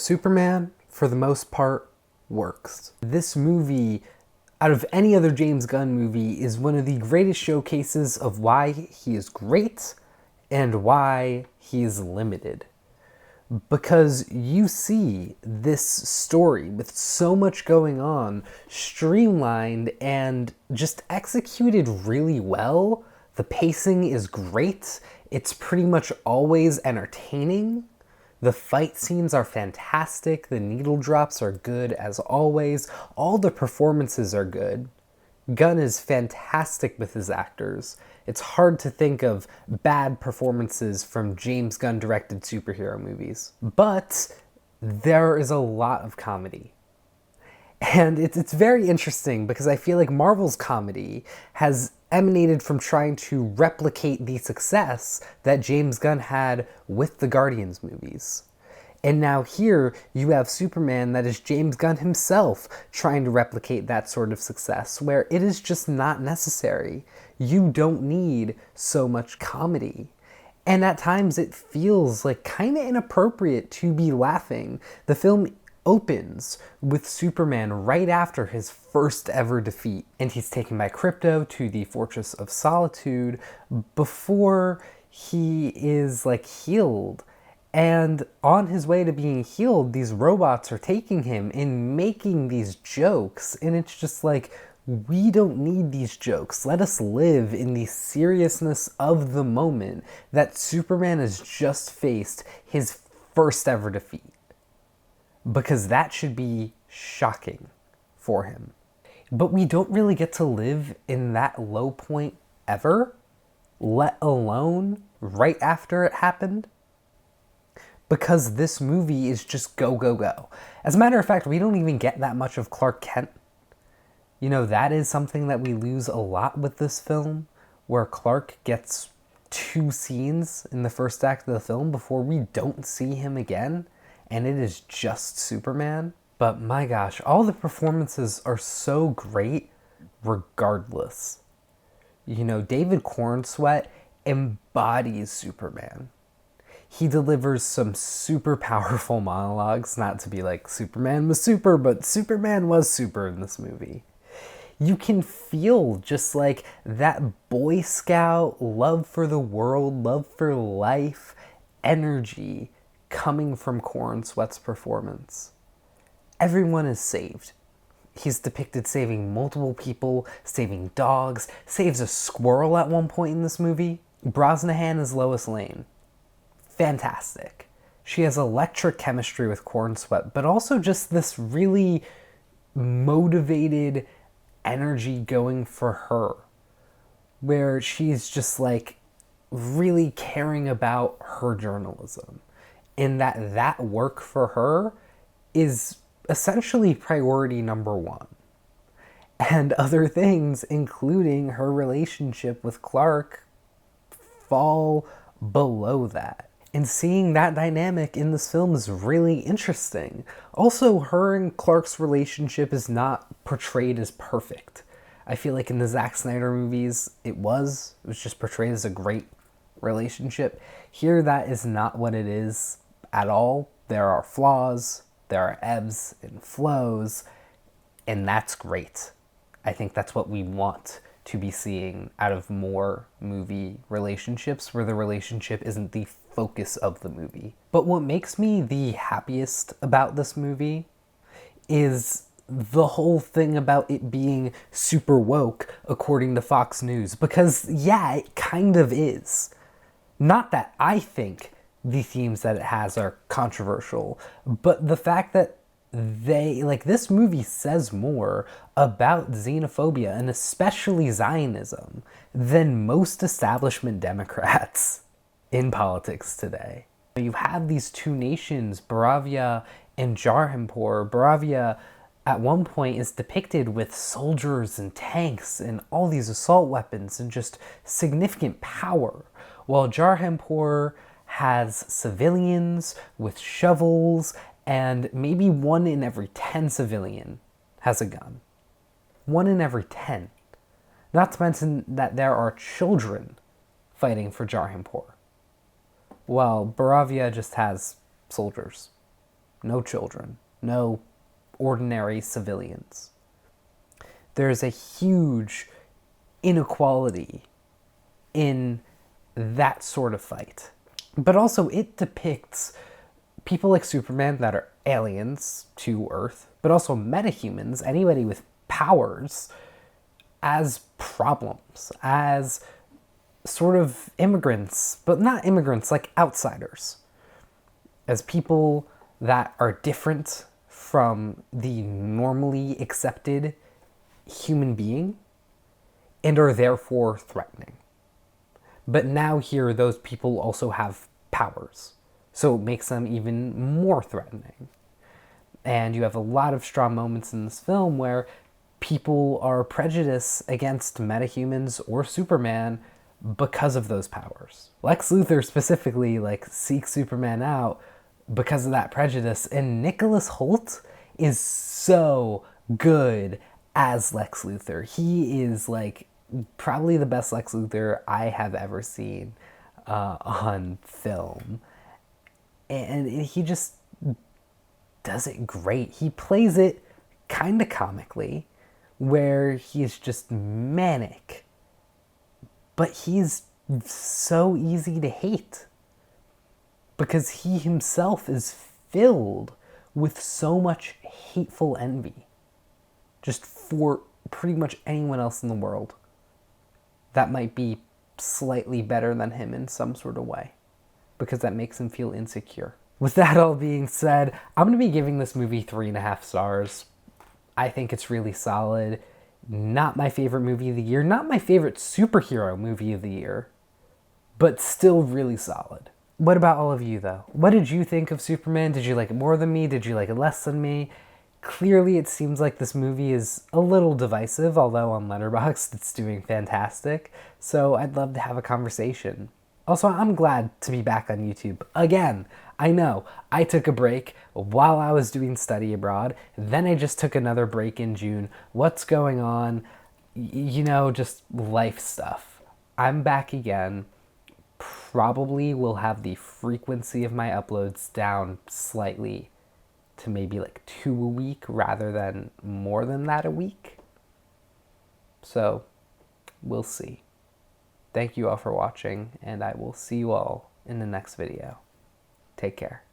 Superman, for the most part, works. This movie, out of any other James Gunn movie, is one of the greatest showcases of why he is great and why he is limited. Because you see this story with so much going on, streamlined and just executed really well. The pacing is great. It's pretty much always entertaining. The fight scenes are fantastic. The needle drops are good as always. All the performances are good. Gunn is fantastic with his actors. It's hard to think of bad performances from James Gunn directed superhero movies. But there is a lot of comedy. And it's very interesting because I feel like Marvel's comedy has emanated from trying to replicate the success that James Gunn had with the Guardians movies. And now here you have Superman that is James Gunn himself trying to replicate that sort of success, where it is just not necessary. You don't need so much comedy. And at times it feels like kind of inappropriate to be laughing. The film opens with Superman right after his first ever defeat, and he's taken by Krypto to the Fortress of Solitude before he is healed. And on his way to being healed, these robots are taking him and making these jokes. And it's just like, we don't need these jokes. Let us live in the seriousness of the moment that Superman has just faced his first ever defeat. Because that should be shocking for him. But we don't really get to live in that low point ever, let alone right after it happened. Because this movie is just go, go, go. As a matter of fact, we don't even get that much of Clark Kent. You know, that is something that we lose a lot with this film, where Clark gets 2 scenes in the first act of the film before we don't see him again, and it is just Superman. But my gosh, all the performances are so great regardless. You know, David Corenswet embodies Superman. He delivers some super powerful monologues, not to be like Superman was super, but Superman was super in this movie. You can feel just like that Boy Scout love for the world, love for life, energy coming from Corenswet's performance. Everyone is saved. He's depicted saving multiple people, saving dogs, saves a squirrel at one point in this movie. Brosnahan is Lois Lane. Fantastic. She has electric chemistry with Corenswet, but also just this really motivated energy going for her, where she's just really caring about her journalism, and that work for her is essentially priority number 1. And other things, including her relationship with Clark, fall below that. And seeing that dynamic in this film is really interesting. Also, her and Clark's relationship is not portrayed as perfect. I feel like in the Zack Snyder movies, it was just portrayed as a great relationship. Here, that is not what it is at all. There are flaws, there are ebbs and flows, and that's great. I think that's what we want to be seeing out of more movie relationships, where the relationship isn't the focus of the movie. But what makes me the happiest about this movie is the whole thing about it being super woke, according to Fox News. Because, yeah, it kind of is. Not that I think the themes that it has are controversial, but the fact that this movie says more about xenophobia, and especially Zionism, than most establishment Democrats in politics today. You have these 2 nations, Boravia and Jarhanpur. Boravia at one point is depicted with soldiers and tanks and all these assault weapons and just significant power, while Jarhanpur has civilians with shovels, and maybe 1 in every 10 civilian has a gun. 1 in every 10. Not to mention that there are children fighting for Jarhanpur, while Boravia just has soldiers. no children, no ordinary civilians. There's a huge inequality in that sort of fight. But also, it depicts people like Superman that are aliens to Earth, but also metahumans, anybody with powers, as problems, as sort of immigrants, but not immigrants, like outsiders, as people that are different from the normally accepted human being and are therefore threatening. But now here, those people also have powers, so it makes them even more threatening. And you have a lot of strong moments in this film where people are prejudiced against metahumans or Superman because of those powers. Lex Luthor specifically seeks Superman out because of that prejudice, and Nicholas Hoult is so good as Lex Luthor. He is probably the best Lex Luthor I have ever seen on film, and he just does it great. He plays it kind of comically, where he's just manic, but he's so easy to hate because he himself is filled with so much hateful envy just for pretty much anyone else in the world that might be slightly better than him in some sort of way, because that makes him feel insecure. With that all being said, I'm going to be giving this movie 3.5 stars. I think it's really solid. Not my favorite movie of the year, not my favorite superhero movie of the year, but still really solid. What about all of you, though? What did you think of Superman? Did you like it more than me? Did you like it less than me? Clearly, it seems like this movie is a little divisive, although on Letterboxd it's doing fantastic. So I'd love to have a conversation. Also, I'm glad to be back on YouTube again. I know, I took a break while I was doing study abroad. Then I just took another break in June. What's going on? Just life stuff. I'm back again. Probably will have the frequency of my uploads down slightly to maybe 2 a week rather than more than that a week. So, we'll see. Thank you all for watching, and I will see you all in the next video. Take care.